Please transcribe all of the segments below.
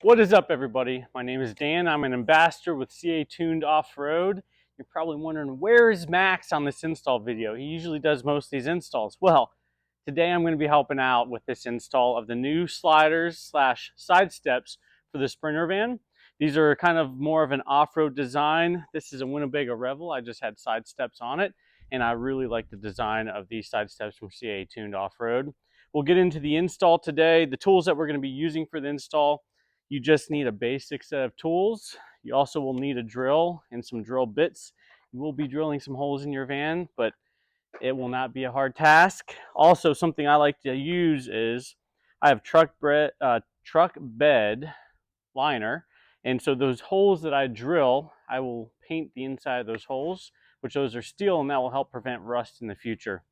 What is up, everybody? My name is Dan. I'm an ambassador with CAtuned Off-Road. You're probably wondering, where is Max on this install video? He usually does most of these installs. Well, today I'm going to be helping out with this install of the new sliders slash side steps for the Sprinter van. These are kind of more of an off-road design. This is a Winnebago Revel. I just had side steps on it, and I really like the design of these side steps from CAtuned Off-Road. We'll get into the install today, the tools that we're going to be using for the install. You just need a basic set of tools. You also will need a drill and some drill bits. You will be drilling some holes in your van, but it will not be a hard task. Also, something I like to use is I have truck bed liner, and so those holes that I drill, I will paint the inside of those holes, which those are steel, and that will help prevent rust in the future.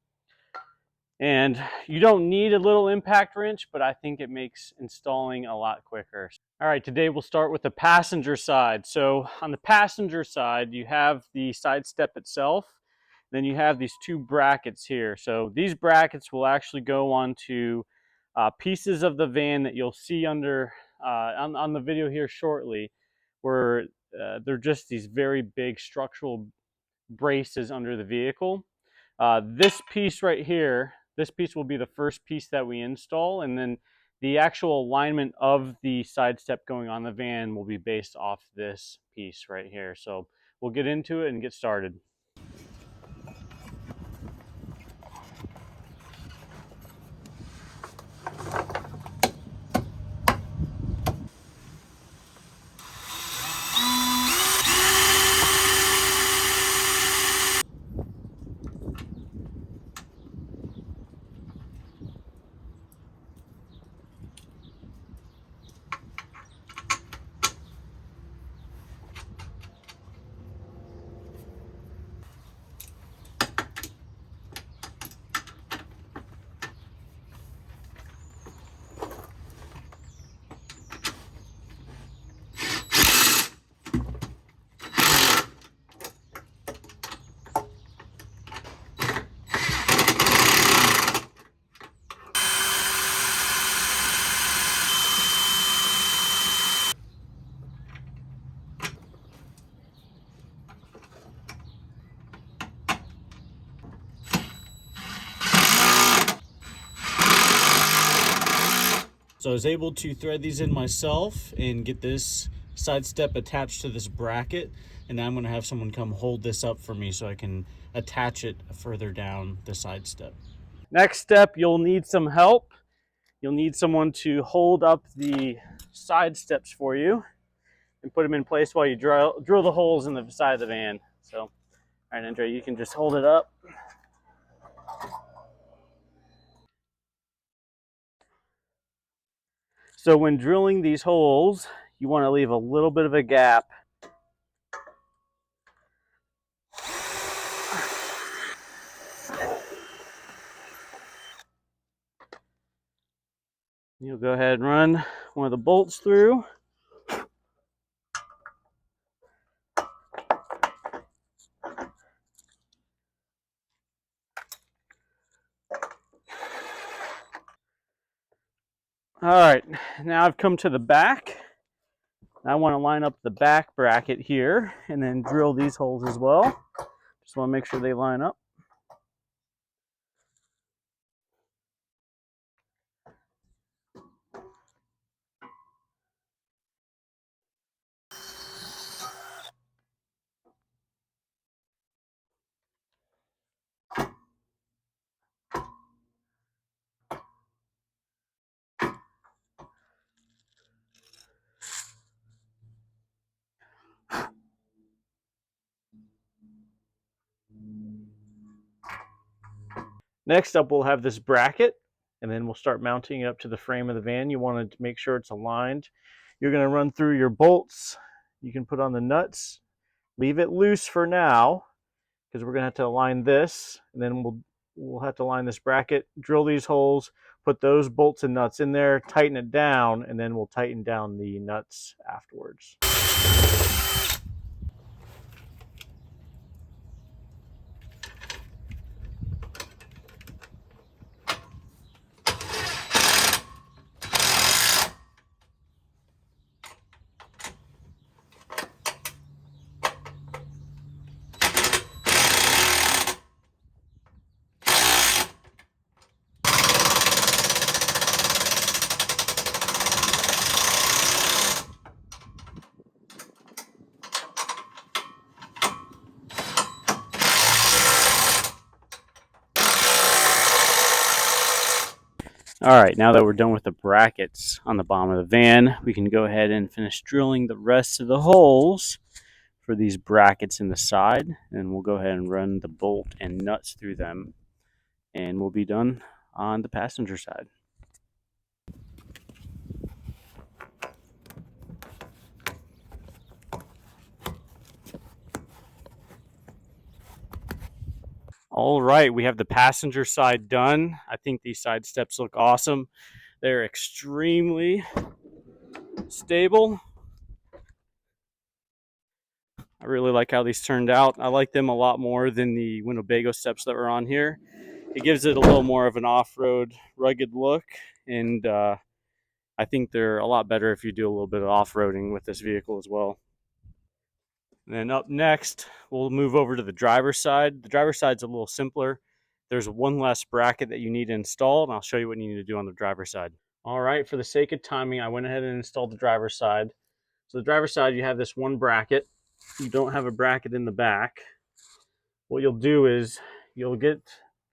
And you don't need a little impact wrench, but I think it makes installing a lot quicker. All right, today we'll start with the passenger side. So on the passenger side, you have the side step itself. Then you have these two brackets here. So these brackets will actually go onto pieces of the van that you'll see under on the video here shortly, where they're just these very big structural braces under the vehicle. This piece right here, this piece will be the first piece that we install, and then the actual alignment of the side step going on the van will be based off this piece right here. So we'll get into it and get started. So I was able to thread these in myself and get this side step attached to this bracket, and now I'm going to have someone come hold this up for me so I can attach it further down the side step. Next step, you'll need some help. You'll need someone to hold up the side steps for you and put them in place while you drill the holes in the side of the van. So, all right, Andre, you can just hold it up. So when drilling these holes, you want to leave a little bit of a gap. You'll go ahead and run one of the bolts through. All right, now I've come to the back. I want to line up the back bracket here and then drill these holes as well. Just want to make sure they line up. Next up, we'll have this bracket, and then we'll start mounting it up to the frame of the van. You want to make sure it's aligned. You're going to run through your bolts. You can put on the nuts. Leave it loose for now, because we're going to have to align this, and then we'll have to line this bracket, drill these holes, put those bolts and nuts in there, tighten it down, and then we'll tighten down the nuts afterwards. All right, now that we're done with the brackets on the bottom of the van, we can go ahead and finish drilling the rest of the holes for these brackets in the side, and we'll go ahead and run the bolt and nuts through them, and we'll be done on the passenger side. All right, we have the passenger side done. I think these side steps look awesome. They're extremely stable. I really like how these turned out. I like them a lot more than the Winnebago steps that were on here. It gives it a little more of an off-road rugged look, and I think they're a lot better if you do a little bit of off-roading with this vehicle as well. And then up next, we'll move over to the driver's side. The driver's side's a little simpler. There's one less bracket that you need to install, and I'll show you what you need to do on the driver's side. All right, for the sake of timing, I went ahead and installed the driver's side. So the driver's side, you have this one bracket. You don't have a bracket in the back. What you'll do is you'll get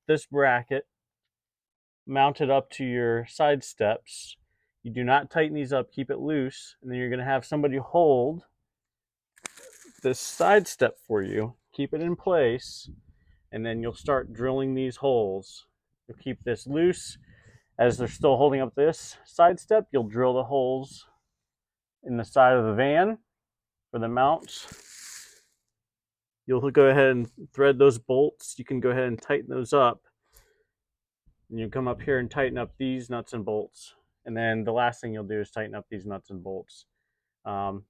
this bracket mounted up to your side steps. You do not tighten these up, keep it loose, and then you're going to have somebody hold this side step for you, keep it in place, and then you'll start drilling these holes. You'll keep this loose. As they're still holding up this side step, you'll drill the holes in the side of the van for the mounts. You'll go ahead and thread those bolts. You can go ahead and tighten those up. And you come up here and tighten up these nuts and bolts. And then the last thing you'll do is tighten up these nuts and bolts.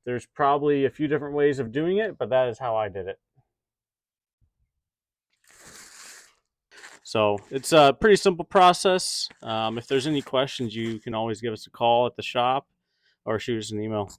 There's probably a few different ways of doing it, but that is how I did it. So it's a pretty simple process. If there's any questions, you can always give us a call at the shop or shoot us an email.